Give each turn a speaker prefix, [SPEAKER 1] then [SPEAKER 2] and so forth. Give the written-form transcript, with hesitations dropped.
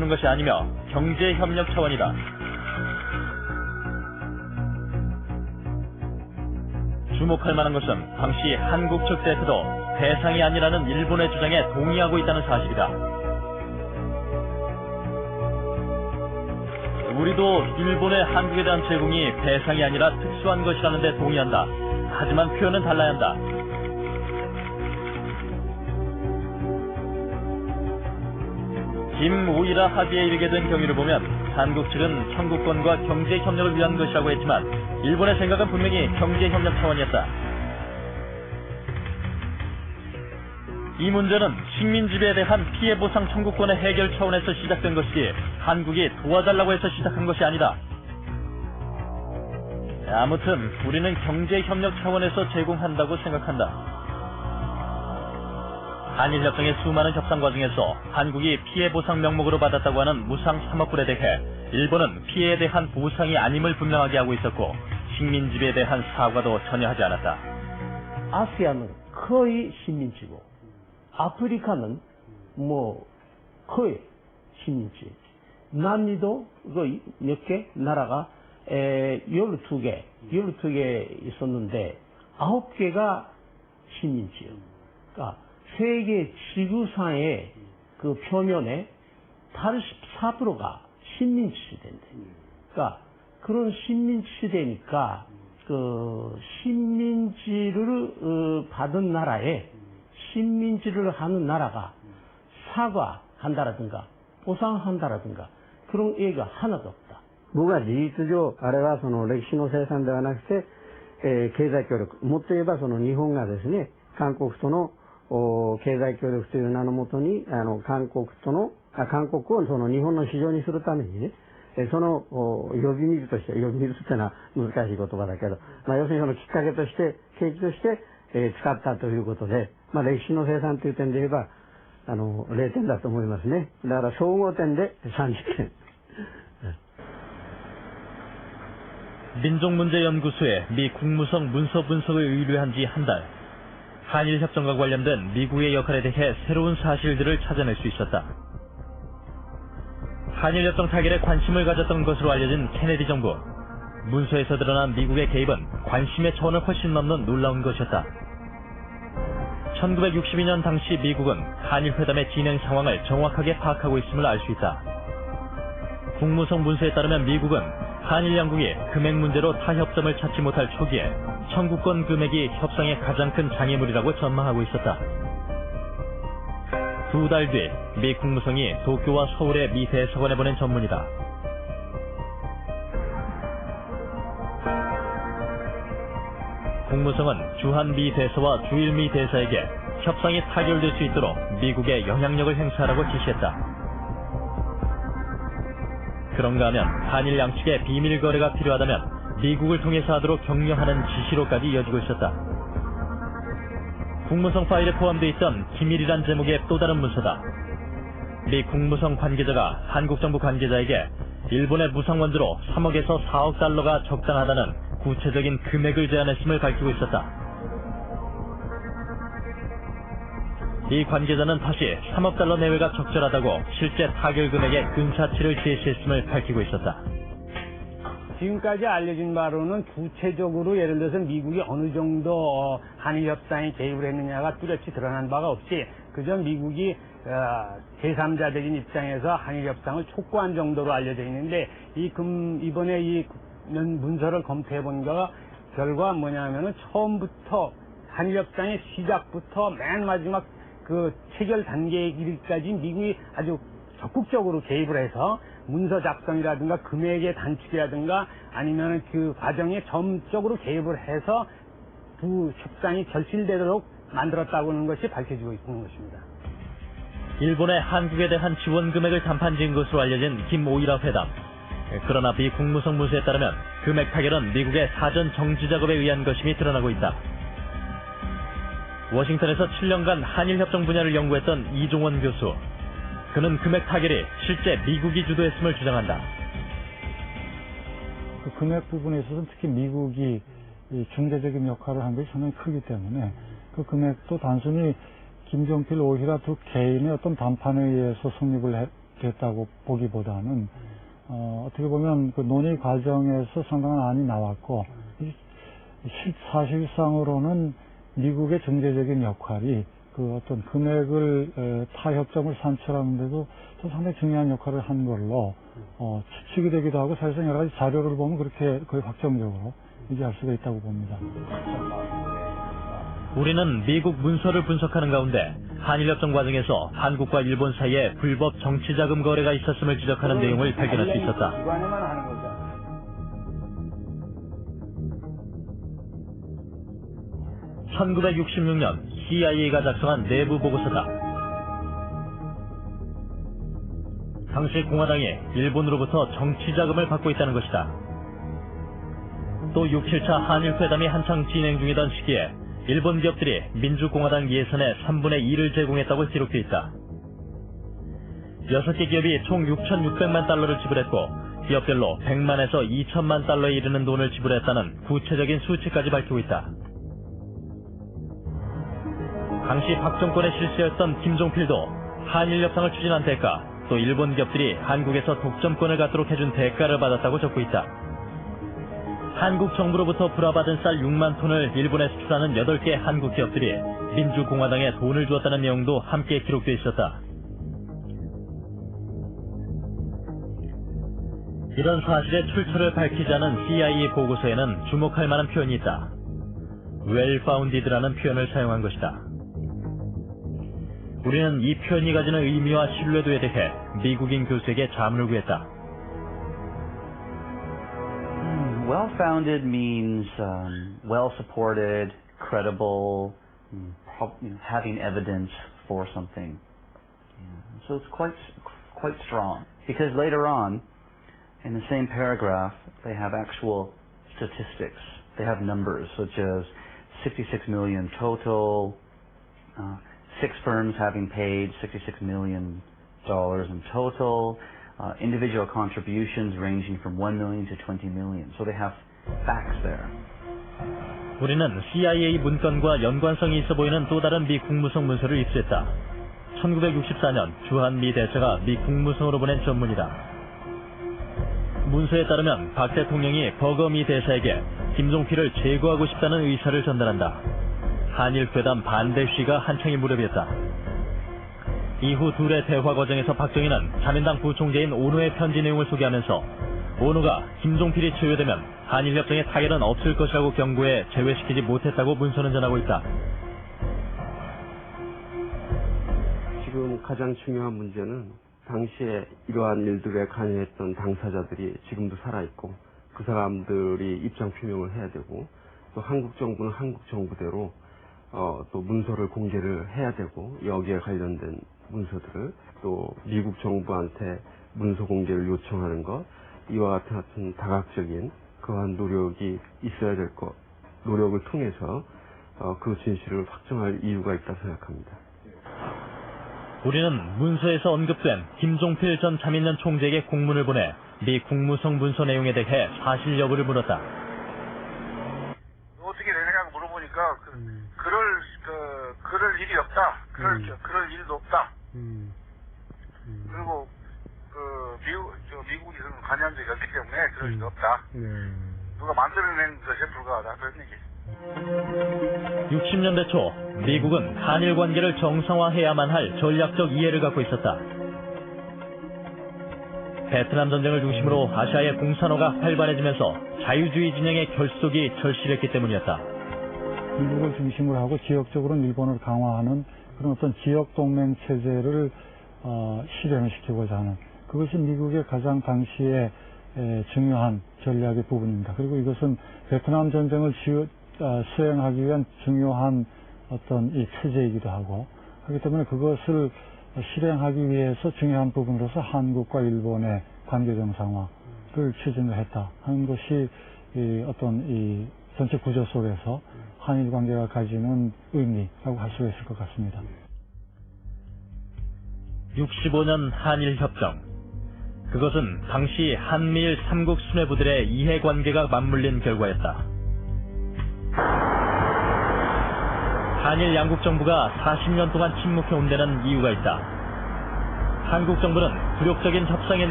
[SPEAKER 1] 시작한 것이 아니며 경제협력 차원이다. 주목할 만한 것은 당시 한국 측 대표도 대상이 아니라는 일본의 주장에 동의하고 있다는 사실이다. 우리도 일본의 한국에 대한 제공이 대상이 아니라 특수한 것이라는 데 동의한다. 하지만 표현은 달라야 한다. 김 오이라 합의에 이르게 된 경위를 보면 한국 측은 청구권과 경제협력을 위한 것이라고 했지만 일본의 생각은 분명히 경제협력 차원이었다. 이 문제는 식민지배에 대한 피해보상 청구권의 해결 차원에서 시작된 것이지 한국이 도와달라고 해서 시작한 것이 아니다. 아무튼 우리는 경제협력 차원에서 제공한다고 생각한다. 한일협정의 수많은 협상 과정에서 한국이 피해보상 명목으로 받았다고 하는 무상 3억 불에 대해 일본은 피해에 대한 보상이 아님을 분명하게 하고 있었고 식민지배에 대한 사과도 전혀 하지 않았다.
[SPEAKER 2] 아시아는 거의 식민지고 아프리카는 거의 식민지. 남미도 몇 개 나라가 12개 있었는데 9개가 식민지요. 그러니까 세계 지구상의 그 표면에 84%가 식민지 시대인데. 그러니까 그런 식민지 시대니까 그 식민지를 받은 나라에 식민지를 하는 나라가 사과한다라든가 보상한다라든가 그런 얘기가 하나도 없다.
[SPEAKER 3] 僕は事実上、あれはその歴史の生産ではなくて、経済協力。もっと言えばその日本がですね、韓国との経済協力という名のもとに、韓国をその日本の市場にするためにね、その呼び水として、呼び水っていうのは難しい言葉だけど、要するにそのきっかけとして、契機として、使ったということで、歴史の生産という点で言えば、0点だと思いますね。だから総合点で30点。
[SPEAKER 1] 민족문제연구소에 미 국무성 문서 분석을 의뢰한 지 한 달. 한일협정과 관련된 미국의 역할에 대해 새로운 사실들을 찾아낼 수 있었다. 한일협정 타결에 관심을 가졌던 것으로 알려진 케네디 정부. 문서에서 드러난 미국의 개입은 관심의 차원을 훨씬 넘는 놀라운 것이었다. 1962년 당시 미국은 한일회담의 진행 상황을 정확하게 파악하고 있음을 알 수 있다. 국무성 문서에 따르면 미국은 한일 양국이 금액 문제로 타협점을 찾지 못할 초기에 청구권 금액이 협상의 가장 큰 장애물이라고 전망하고 있었다. 2달 뒤 미 국무성이 도쿄와 서울의 미 대사관에 보낸 전문이다. 국무성은 주한 미 대사와 주일 미 대사에게 협상이 타결될 수 있도록 미국의 영향력을 행사하라고 지시했다. 그런가 하면 한일 양측의 비밀 거래가 필요하다면 미국을 통해서 하도록 격려하는 지시로까지 이어지고 있었다. 국무성 파일에 포함되어 있던 기밀이란 제목의 또 다른 문서다. 미 국무성 관계자가 한국 정부 관계자에게 일본의 무상 원조로 3억에서 4억 달러가 적당하다는 구체적인 금액을 제안했음을 밝히고 있었다. 이 관계자는 다시 3억 달러 내외가 적절하다고 실제 타결 금액의 근사치를 제시했음을 밝히고 있었다.
[SPEAKER 4] 지금까지 알려진 바로는 구체적으로 예를 들어서 미국이 어느 정도 한일협상에 개입을 했느냐가 뚜렷이 드러난 바가 없이 그저 미국이 제3자적인 입장에서 한일협상을 촉구한 정도로 알려져 있는데 이번에 이 문서를 검토해 본 결과 뭐냐면은 처음부터 한일협상의 시작부터 맨 마지막 그 체결 단계에 이르기까지 미국이 아주 적극적으로 개입을 해서 문서 작성이라든가 금액의 단축이라든가 아니면 그 과정에 점적으로 개입을 해서 두 협상이 결실되도록 만들었다고 하는 것이 밝혀지고 있는 것입니다.
[SPEAKER 1] 일본의 한국에 대한 지원 금액을 담판 지은 것으로 알려진 김 오이라 회담. 그러나 미 국무성 문서에 따르면 금액 타결은 미국의 사전 정지 작업에 의한 것임이 드러나고 있다. 워싱턴에서 7년간 한일협정 분야를 연구했던 이종원 교수. 그는 금액 타결이 실제 미국이 주도했음을 주장한다.
[SPEAKER 5] 그 금액 부분에 있어서는 특히 미국이 중재적인 역할을 한 것이 상당히 크기 때문에 그 금액도 단순히 김종필, 오히라 두 개인의 어떤 담판에 의해서 성립을 됐다고 보기보다는 어떻게 보면 그 논의 과정에서 상당한 안이 나왔고 사실상으로는 미국의 경제적인 역할이 그 어떤 금액을 타협점을 산출하는데도 또 상당히 중요한 역할을 한 걸로 추측이 되기도 하고 사실상 여러 가지 자료를 보면 그렇게 거의 확정적으로 얘기할 수가 있다고 봅니다.
[SPEAKER 1] 우리는 미국 문서를 분석하는 가운데 한일협정 과정에서 한국과 일본 사이에 불법 정치자금 거래가 있었음을 지적하는 내용을 발견할 수 있었다.
[SPEAKER 4] 기관에만 하는 거죠.
[SPEAKER 1] 1966년 CIA가 작성한 내부 보고서다. 당시 공화당이 일본으로부터 정치자금을 받고 있다는 것이다. 또 6, 7차 한일회담이 한창 진행 중이던 시기에 일본 기업들이 민주공화당 예산의 3분의 2를 제공했다고 기록되어 있다. 6개 기업이 총 6,600만 달러를 지불했고 기업별로 100만에서 2천만 달러에 이르는 돈을 지불했다는 구체적인 수치까지 밝히고 있다. 당시 박 정권의 실세였던 김종필도 한일협상을 추진한 대가, 또 일본 기업들이 한국에서 독점권을 갖도록 해준 대가를 받았다고 적고 있다. 한국 정부로부터 불화받은 쌀 6만 톤을 일본에 수출하는 8개 한국 기업들이 민주공화당에 돈을 주었다는 내용도 함께 기록되어 있었다. 이런 사실의 출처를 밝히지 않은 CIA 보고서에는 주목할 만한 표현이 있다. well-founded라는 표현을 사용한 것이다. 우리는 이 표현이 가지는 의미와 신뢰도에 대해 미국인 교수에게 자문을 구했다.
[SPEAKER 6] Well-founded means well-supported, credible, having evidence for something. Yeah. So it's quite strong. Because later on, in the same paragraph, they have actual statistics. They have numbers such as 66 million total, 6 firms having paid $66 million in total, individual contributions ranging from 1 million to 20 million. So they have facts there.
[SPEAKER 1] 우리는 CIA 문건과 연관성이 있어 보이는 또 다른 미 국무성 문서를 입수했다. 1964년 주한 미 대사가 미 국무성으로 보낸 전문이다. 문서에 따르면 박 대통령이 버거 미 대사에게 김종필을 제거하고 싶다는 의사를 전달한다. 한일회담 반대 시가 한창의 무렵이었다. 이후 둘의 대화 과정에서 박정희는 자민당 부총재인 오노의 편지 내용을 소개하면서 오노가 김종필이 제외되면 한일협정에 타결은 없을 것이라고 경고해 제외시키지 못했다고 문서는 전하고 있다.
[SPEAKER 7] 지금 가장 중요한 문제는 당시에 이러한 일들에 관여했던 당사자들이 지금도 살아있고 그 사람들이 입장 표명을 해야 되고 또 한국 정부는 한국 정부대로 또 문서를 공개를 해야 되고 여기에 관련된 문서들을 또 미국 정부한테 문서 공개를 요청하는 것 이와 같은 다각적인 그러한 노력이 있어야 될 것 노력을 통해서 그 진실을 확정할 이유가 있다 생각합니다.
[SPEAKER 1] 우리는 문서에서 언급된 김종필 전 자민련 총재에게 공문을 보내 미 국무성 문서 내용에 대해 사실 여부를 물었다.
[SPEAKER 8] 어떻게 되느냐고 물어보니까 그럴 일이 없다. 그럴 일도 없다. 그리고 미국이 그런 관여한 적이 없기 때문에 그럴 일도 없다. 누가 만들어낸 것에 불과하다. 그런 얘기.
[SPEAKER 1] 60년대 초 미국은 한일 관계를 정상화해야만 할 전략적 이해를 갖고 있었다. 베트남 전쟁을 중심으로 아시아의 공산화가 활발해지면서 자유주의 진영의 결속이 절실했기 때문이었다.
[SPEAKER 5] 미국을 중심으로 하고 지역적으로는 일본을 강화하는 그런 어떤 지역 동맹 체제를 실현을 시키고자 하는 그것이 미국의 가장 당시에 중요한 전략의 부분입니다. 그리고 이것은 베트남 전쟁을 수행하기 위한 중요한 어떤 이 체제이기도 하고 그렇기 때문에 그것을 실행하기 위해서 중요한 부분으로서 한국과 일본의 관계 정상화를 추진을 했다 하는 것이 어떤 이 전체 구조 속에서 한일 관계가 가지는 의미라고 할 수가 있을 것 같습니다.
[SPEAKER 1] 65년 한일협정. 그것은 당시 한미일 3국 수뇌부들의 이해관계가 맞물린 결과였다. 한일 양국 정부가 40년 동안 침묵해온 데는 이유가 있다. 한국 정부는 굴욕적인 협상의